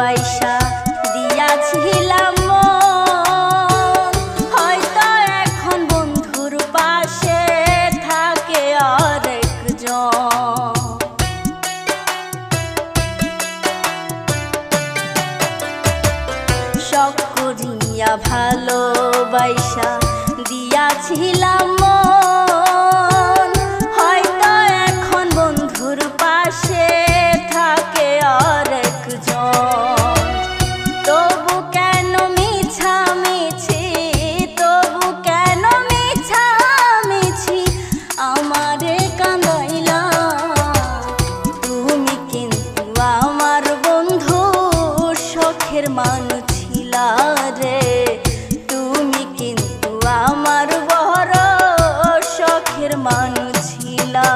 ভালোবাসা দিয়াছিলাম হয়তো এখন বন্ধুর পাশে থাকে আরেকজন। শখ করিয়া ভালোবাসা দিয়াছিলাম হয়তো এখন বন্ধুর পাশে থাকে আরেকজন। তবু কেন মিছামিছি, তবু কেন মিছামিছি আমারে কাঁদাইলা। তুমি কিন্তু আমার বন্ধু শখের মানুষ ছিলা রে, তুমি কিন্তু আমার বড় শখের মানুষ ছিলা।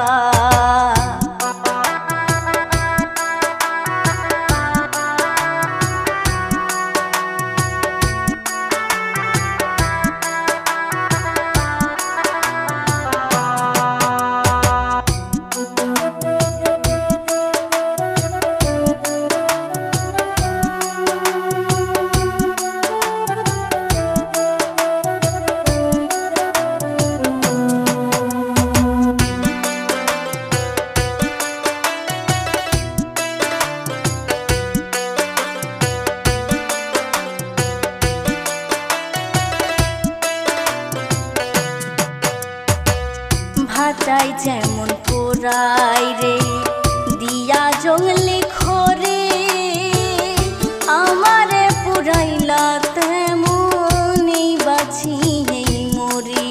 ভাটাই যেমন পোড়াই রে দিয়া জঙ্গলি খরে, আমারে পুরাইলা তেমনই বাছি মরি।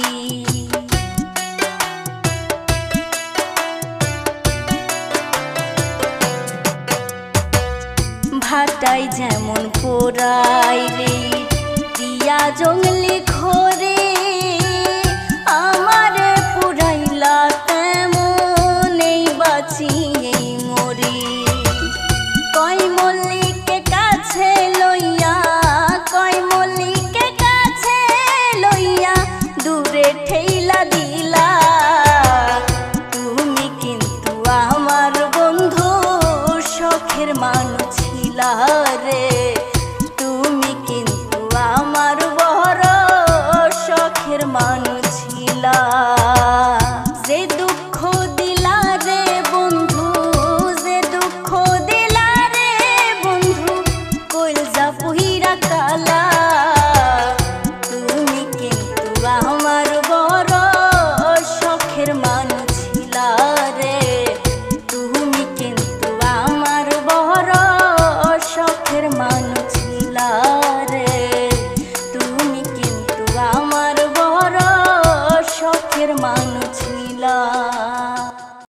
ভাটাই যেমন পোড়াই রে দিয়া জঙ্গলি খরে,